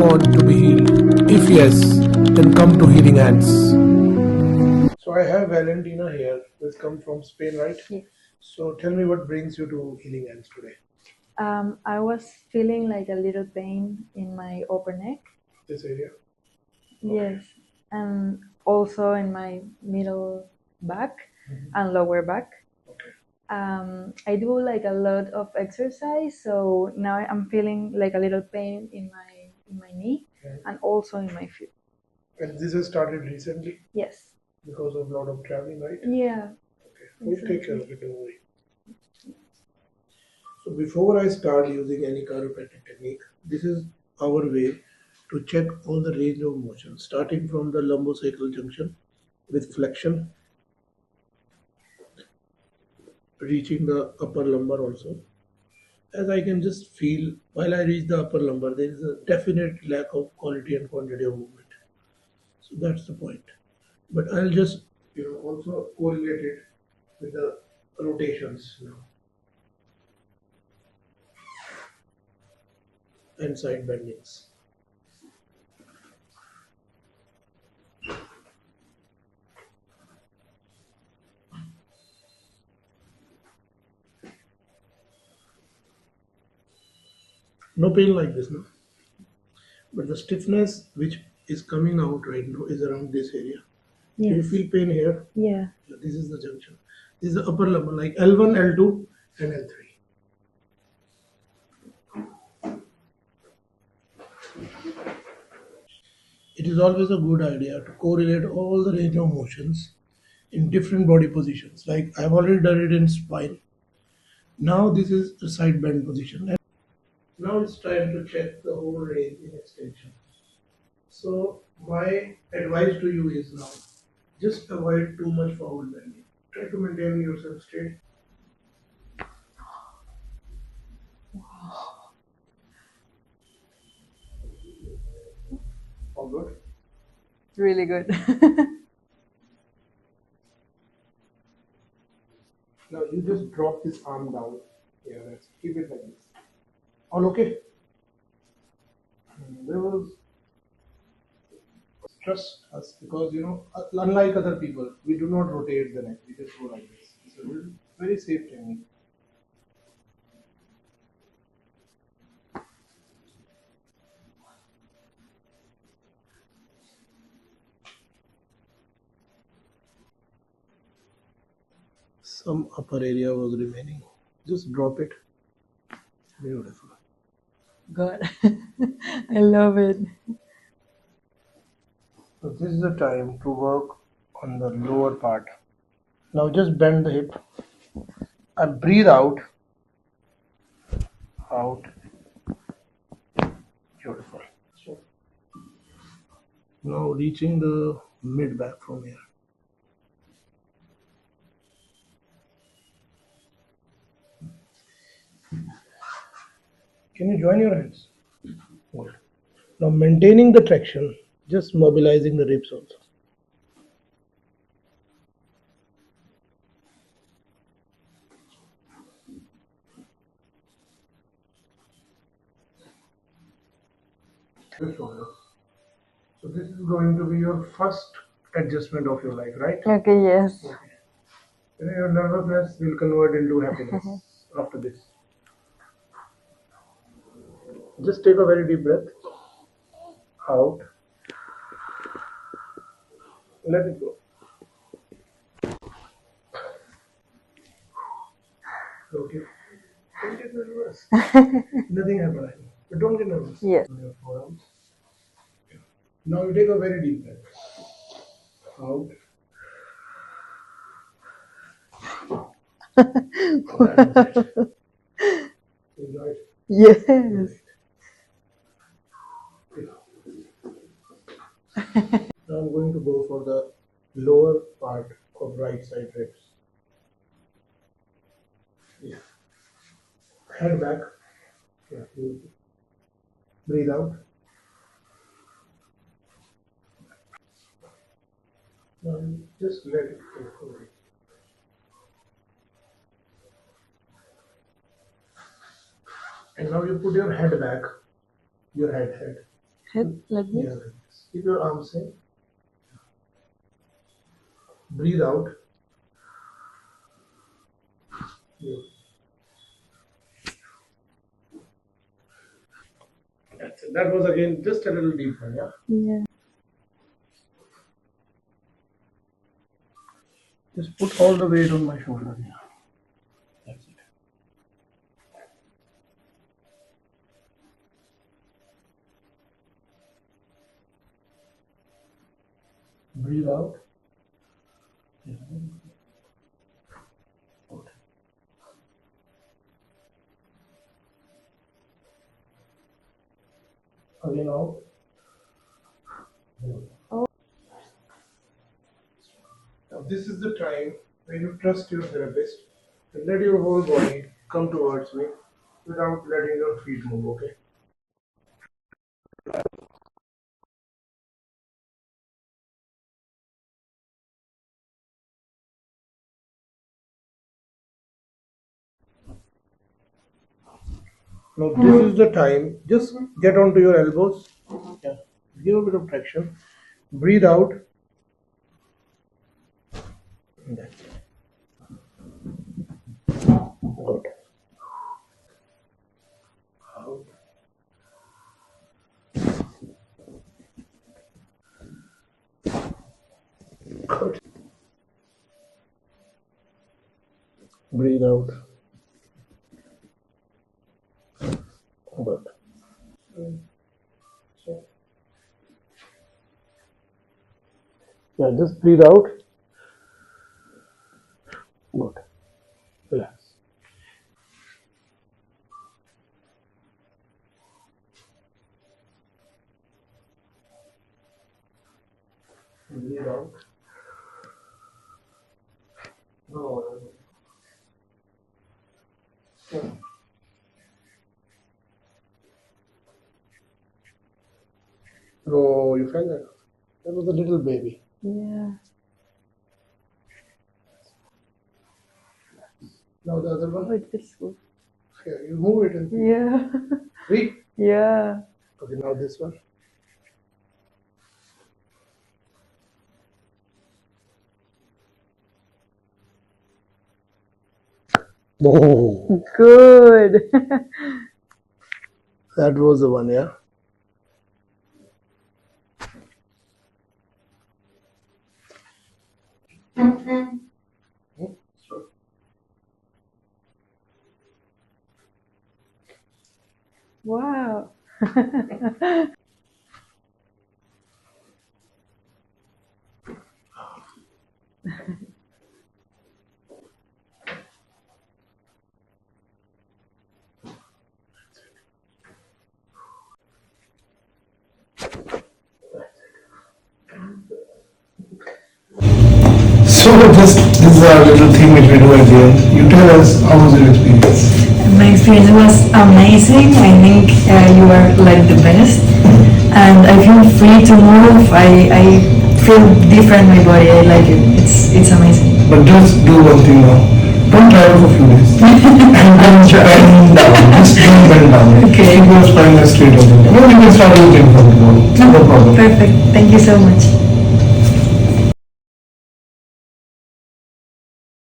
want to be healed? If yes, then come to Healing Hands. So I have Valentina here, who's come from Spain, right? Yes. So tell me what brings you to Healing Hands today. I was feeling like a little pain in my upper neck. This area. Yes. And also in my middle back and lower back. Okay. I do like a lot of exercise, so now I'm feeling like a little pain in my knee Okay. and also in my feet. And this has started recently Yes. because of a lot of traveling, right? Yeah. Okay. We'll take care of it, don't worry. So before I start using any chiropractic technique, this is our way to check all the range of motion, starting from the lumbosacral junction with flexion, reaching the upper lumbar also. As I can just feel while I reach the upper lumbar, there is a definite lack of quality and quantity of movement. So that's the point. But I'll just also correlate it with the rotations and side bendings. No pain like this, no. But the stiffness which is coming out right now is around this area. Do you Yes. feel pain here? Yeah. This is the junction. This is the upper lumbar, like L1, L2, and L3. It is always a good idea to correlate all the range of motions in different body positions. Like I've already done it in spine. Now this is the side bend position. And now it's time to check the whole range in extension. So my advice to you is now, just avoid too much forward bending. Try to maintain yourself straight. All good. Really good. Now you just drop this arm down. Yeah, that's keep it like this. All okay? There was trust us because unlike other people, we do not rotate the neck. We just go like this. It's a very safe technique. Some upper area was remaining. Just drop it. Beautiful. God. I love it. So this is the time to work on the lower part. Now just bend the hip and breathe out. Out. Beautiful. So now reaching the mid back from here. Can you join your hands? Good. Now maintaining the traction, just mobilizing the ribs also. The shoulder. So this is going to be your first adjustment of your life, right? Okay, yes. Okay. Your nervousness will convert into happiness after this. Just take a very deep breath. Out. Let it go. Okay. Don't get nervous. Nothing happened. But don't get nervous. Yes. On your forearms. Now you take a very deep breath. Out. That was it. Enjoy it. Yes. Now I'm going to go for the lower part of right side ribs. Yeah. Head back. Yeah. Breathe out. Now just let it go away. And now you put your head back. Your head. Head like Yeah, this. like this. Keep your arms in. Breathe out. Yeah. That's it. That was again just a little deeper, yeah? Yeah. Just put all the weight on my shoulder, yeah. That's it. Breathe out. Yeah. Good. Again out. Oh. Now this is the time when you trust your therapist and let your whole body come towards me without letting your feet move, okay? Now this is the time, just get onto your elbows. Yeah. Give a bit of traction. Breathe out. That's it. Good. Out. Good. Breathe out. Good. So, yeah, just breathe out. Good. Relax. Breathe out. No. No. No, you felt that? That was a little baby. Yeah. Now the other Oh, one. it feels good. Yeah, you move it and feel. Yeah. Three. Yeah. Okay, now this one. Oh, Good. that was the one, yeah. So, Wow. so just this is our little thing which we do at the end. You tell us how was your experience? My experience was amazing. I think you are like the best, and I feel free to move. I feel different in my body. I like it. It's amazing. But just do one thing now. Don't travel for a few days. And then bend down. Just don't bend down. Okay. Keep your spine straight over. Then you can start looking for the ball. No problem. Perfect. Thank you so much.